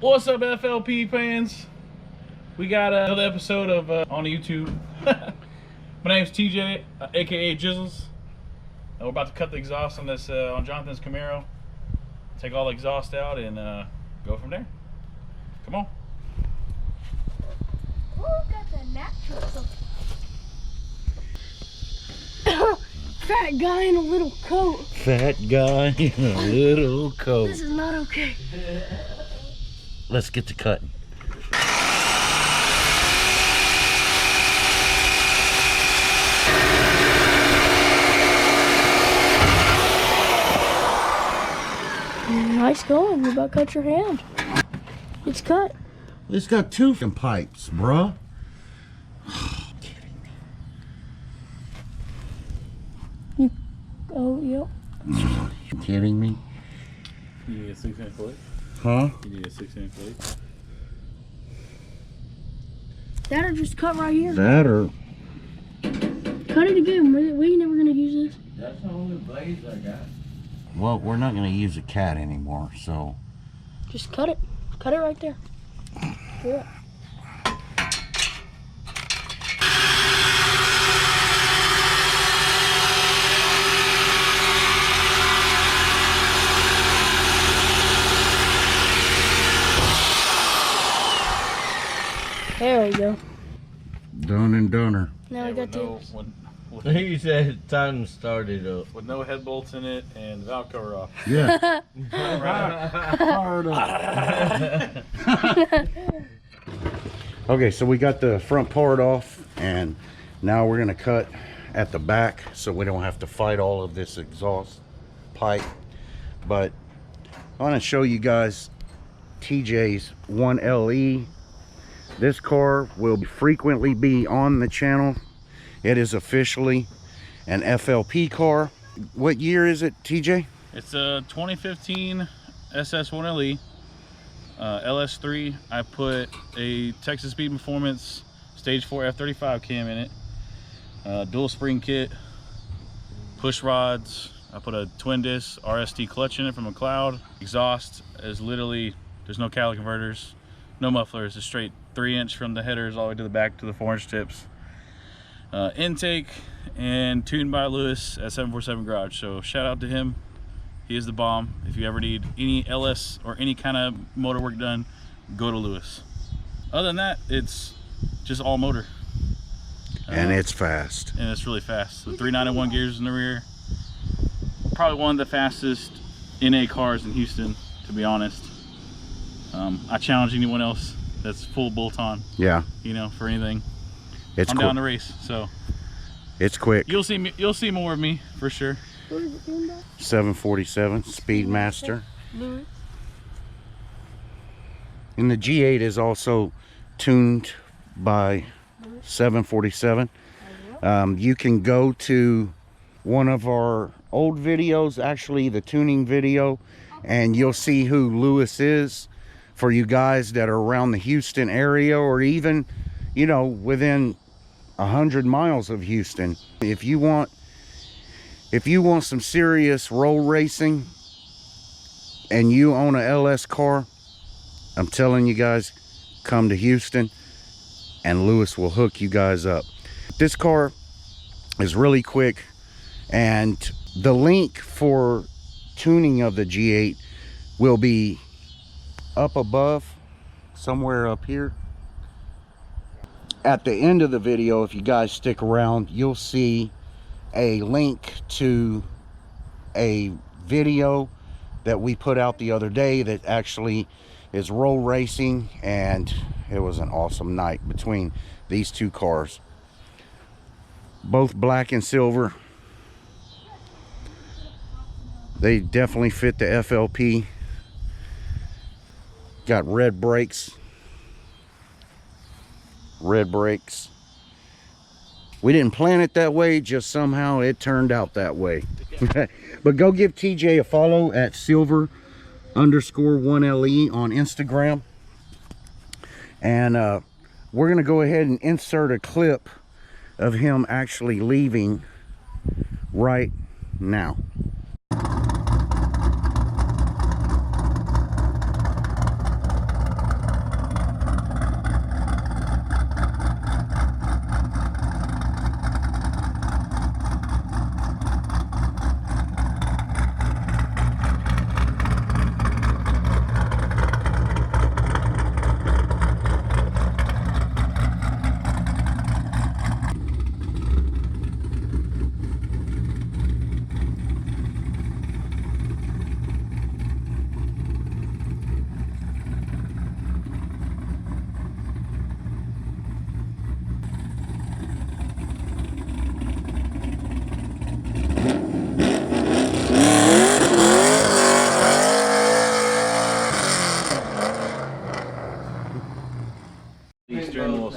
What's up, FLP fans? We got another episode of on YouTube. My name's TJ, aka Jizzles. We're about to cut the exhaust on this on Jonathan's Camaro. Take all the exhaust out and go from there. Come on. Oh, got the natural. Fat guy in a little coat. Fat guy in a little coat. This is not okay. Let's get to cutting. Nice going. You about cut your hand. It's cut. It's got two pipes, bruh. Oh, yep. You kidding me? You need a 6-inch plate? Huh? You need a 6-inch plate? That or just cut right here. That or... Cut it again. We ain't never gonna use this. That's the only blades I got. Well, we're not going to use a cat anymore, so... Just cut it. Cut it right there. Yeah. There we go. Done and doner. Now we got to. He said time started up. With no head bolts in it and the valve cover off. Yeah. Hard up. Okay, so we got the front part off, and now we're going to cut at the back so we don't have to fight all of this exhaust pipe. But I want to show you guys TJ's 1LE. This car will frequently be on the channel. It is officially an FLP car. What year is it, TJ? It's a 2015 SS1LE LS3. I put a Texas Speed Performance Stage 4 F35 cam in it. Dual spring kit, push rods. I put a twin disc RST clutch in it from McLeod. Exhaust is literally, there's no catalytic converters, no mufflers. It's straight 3-inch from the headers all the way to the back to the 4-inch tips. Intake and tuned by Lewis at 747 Garage. So shout out to him. He is the bomb. If you ever need any LS or any kind of motor work done, go to Lewis. Other than that, it's just all motor. And it's fast. And it's really fast. So 391 gears in the rear. Probably one of the fastest NA cars in Houston, to be honest. I challenge anyone else that's full bolt on. Yeah. You know, for anything. It's I'm quick. down the race, so it's quick. You'll see me. You'll see more of me for sure. 747 Speedmaster. And the G8 is also tuned by 747. You can go to one of our old videos, actually the tuning video, and you'll see who Lewis is for you guys that are around the Houston area, or even, you know, within 100 miles of Houston. If you want some serious roll racing and you own a LS car, I'm telling you guys, come to Houston and Lewis will hook you guys up. This car is really quick, and the link for tuning of the G8 will be up above, somewhere up here. At the end of the video, if you guys stick around, you'll see a link to a video that we put out the other day that actually is roll racing, and it was an awesome night between these two cars. Both black and silver. They definitely fit the FLP. Got red brakes. Red brakes. We didn't plan it that way, just somehow it turned out that way. But go give TJ a follow at silver_1LE on Instagram. And we're gonna go ahead and insert a clip of him actually leaving right now.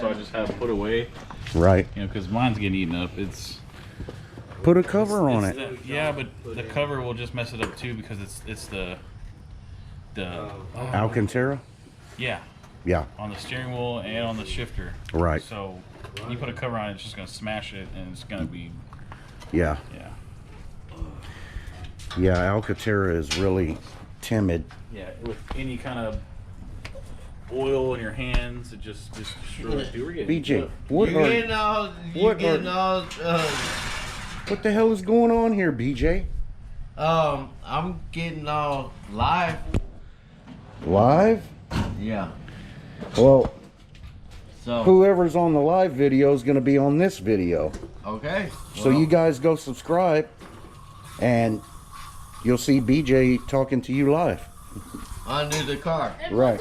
so I just have put away. Right. You know, because mine's getting eaten up. Put a cover on it. Yeah, but the cover will just mess it up too because it's the Alcantara? Yeah. Yeah. On the steering wheel and on the shifter. Right. So you put a cover on it, it's just gonna smash it and it's gonna be Yeah. Yeah. Yeah, Alcantara is really timid. Yeah, with any kind of oil in your hands, it just destroys it. We're getting BJ, What the hell is going on here, BJ? I'm getting all live. Live? Yeah. Well, So whoever's on the live video is going to be on this video. okay. So you guys go subscribe and you'll see BJ talking to you live. Under the car. Right.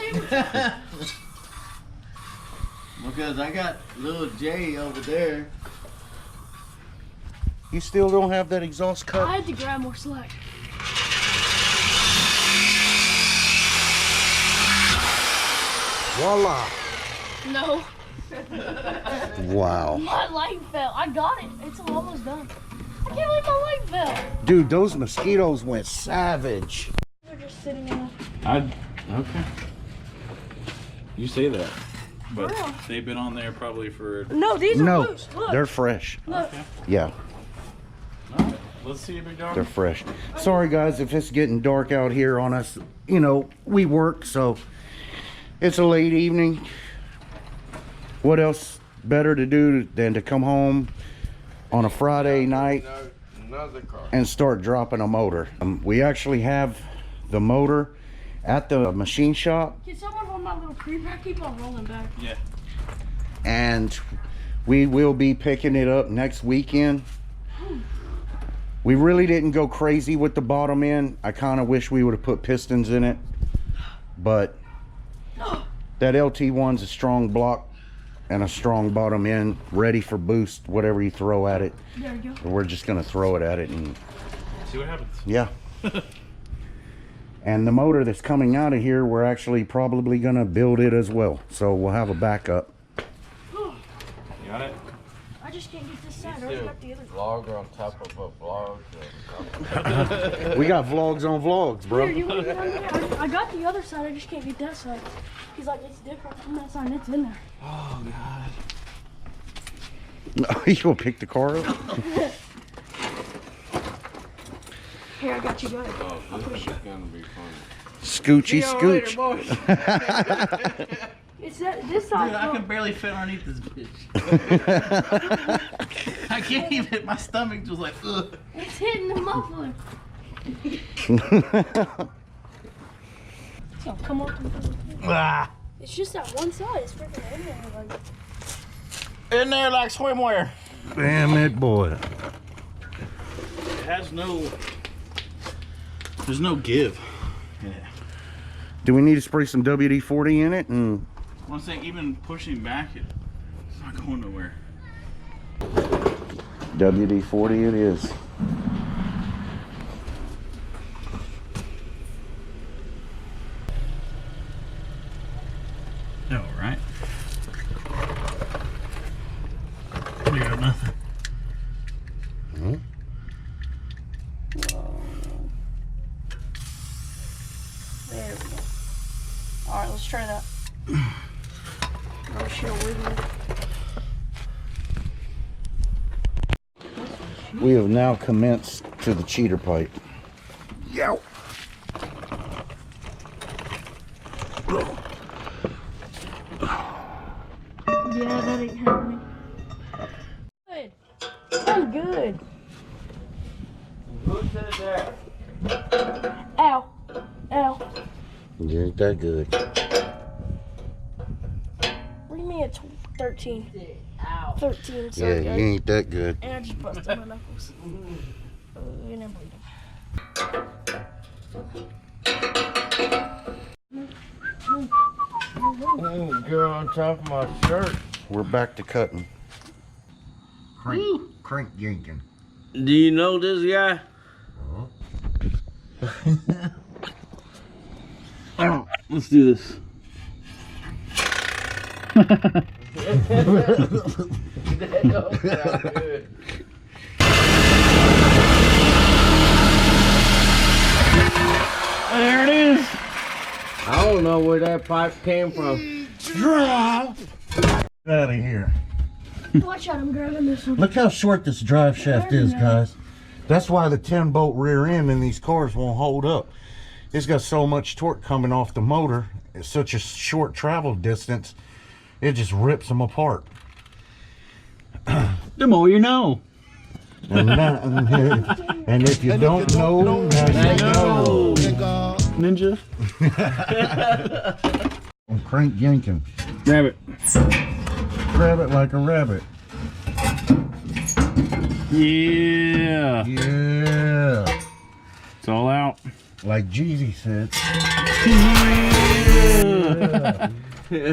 Because I got little Jay over there. You still don't have that exhaust I cut? had to grab more slack. Voila. No, Wow. my light fell. I got it. It's almost done. I can't believe my light fell. Dude, those mosquitoes went savage. They're just sitting in Okay. You say that. But real? they've been on there probably for No, these are No, loose. Look. they're fresh. Look. Yeah, Alright. Let's see, big dog. they're fresh. Sorry guys if it's getting dark out here on us. You know, we work, so it's a late evening. What else better to do than to come home on a Friday night Another car. and start dropping a motor? We actually have the motor at the machine shop, Can someone hold my little creeper? I keep on rolling back. Yeah. and we will be picking it up next weekend. We really didn't go crazy with the bottom end. I kind of wish we would have put pistons in it, but that LT1's a strong block and a strong bottom end, ready for boost, whatever you throw at it. There you go. We're just gonna throw it at it and See what happens. yeah. And the motor that's coming out of here, we're actually probably gonna build it as well, so we'll have a backup. You got it? I just can't get this side. I already got the other. Vlog on top of a vlog. We got vlogs on vlogs, Here, bro. you want it on there? I got the other side. I just can't get that side. He's like, it's different from that side. It's in there. Oh god. You gonna pick the car up? Here, I got you guys. Oh, this is gonna be fun. Scoochy scooch. It's that this side. Dude, I can barely fit underneath this bitch. I can't even. My stomach just like, ugh. It's hitting the muffler. So come on. Ah. It's just that one side. It's freaking in there. Like, In there like swimwear. Damn it, boy. It has no. There's no give. Yeah. Do we need to spray some WD-40 in it? And One thing, even pushing back, it's not going nowhere. WD-40 it is. All right. You got nothing. there we go. All right, let's try that. Oh shit, We have now commenced to the cheater pipe. Yow. Yeah, that ain't happening. Good. I'm good. Who said that? Ow. Ow. You ain't that good. Bring me a 13. Ow. 13, Yeah, sorry you guys. ain't that good. And I just busted my knuckles. And I'm bleeding. Oh, girl on top of my shirt. We're back to cutting. Crank yanking. Do you know this guy? Let's do this. There it is. I don't know where that pipe came from. Drop! Get out of here. Watch out, I'm grabbing this one. Look how short this drive shaft is, guys. That's why the 10-bolt rear end in these cars won't hold up. It's got so much torque coming off the motor. It's such a short travel distance. It just rips them apart. The more you know. And if you don't know, now you know. Ninja. I'm crank yanking. Grab it. Grab it like a rabbit. Yeah. Yeah. It's all out. Like Jeezy said. Yeah.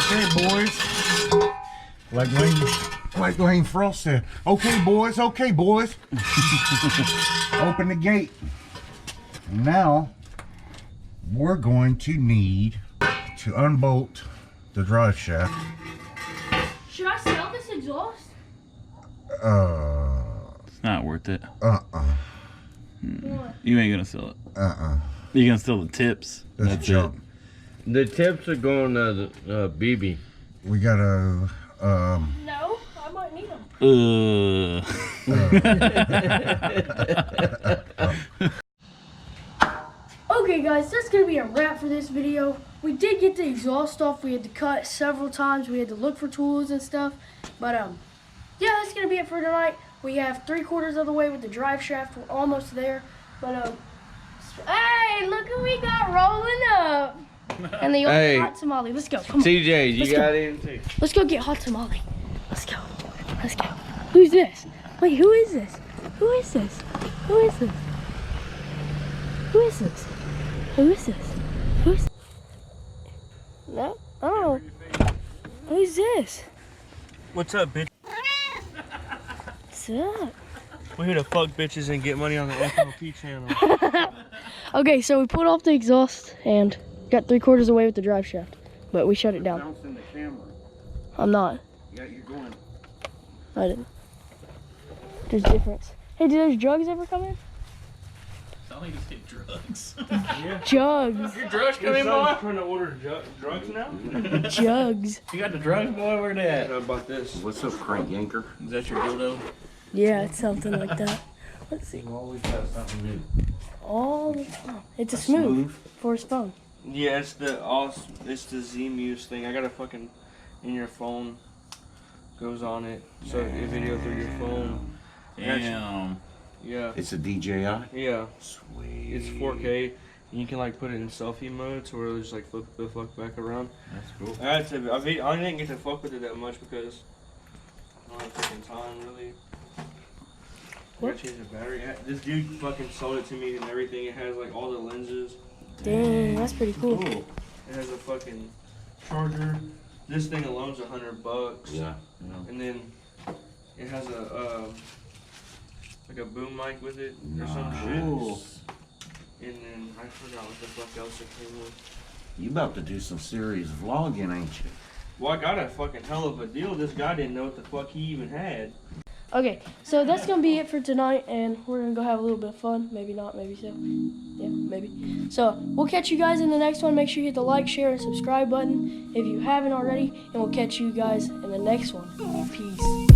Okay, boys. Like Lane Frost said. Okay, boys. Okay, boys. Open the gate. Now, we're going to need to unbolt the drive shaft. Should I sell this exhaust? It's not worth it. What? You ain't gonna sell it. You're gonna sell the tips. That's junk. The tips are going to the BB. We gotta, No, I might need them. Okay guys, that's gonna be a wrap for this video. We did get the exhaust off. We had to cut several times. We had to look for tools and stuff. But yeah, that's gonna be it for tonight. We have 3/4 of the way with the drive shaft. We're almost there. But hey, look who we got rolling up. And the Hey. hot tamale. Let's go. Come on. TJ, you Let's got go. anything? Let's go get hot tamale. Let's go. Let's go. Who's this? Wait, who is this? Who is this? Who is this? Who is this? Who is this? Who's? No. Oh. Who's this? What's up, bitch? What's up? We're here to fuck bitches and get money on the FLP channel. Okay, so we put off the exhaust and got 3/4 away with the drive shaft, but we shut it down. Bouncing the camera. I'm not. Yeah, you're going. I didn't. There's difference. Hey, do those drugs ever come in? Sound like you say drugs. Jugs. Your drugs coming, boy? Trying to order drugs now? Jugs. You got the drugs, boy? Where they at? How about this? What's up, crank yanker? Is that your dildo? Yeah, it's something like that. Let's see. We always got something new. All the time. It's a smooth for his phone. Yeah, it's the Z-Muse thing. I got a fucking in your phone goes on it, so a video through your phone. Damn. Yeah, It's a DJI. yeah. Sweet. It's 4K. And you can like put it in selfie mode, so it'll just like flip the fuck back around. That's cool. I didn't get to fuck with it that much because I don't have fucking time really. I What? gotta change the battery. This dude fucking sold it to me and everything. It has like all the lenses. Dang, that's pretty cool. It has a fucking charger. This thing alone's $100. Yeah. And then it has a like a boom mic with it or some shit. And then I forgot what the fuck else it came with. You about to do some serious vlogging, ain't you? Well, I got a fucking hell of a deal. This guy didn't know what the fuck he even had. Okay, so that's gonna be it for tonight, and we're gonna go have a little bit of fun. Maybe not, maybe so. Yeah, maybe. So we'll catch you guys in the next one. Make sure you hit the like, share, and subscribe button if you haven't already, and we'll catch you guys in the next one. Peace.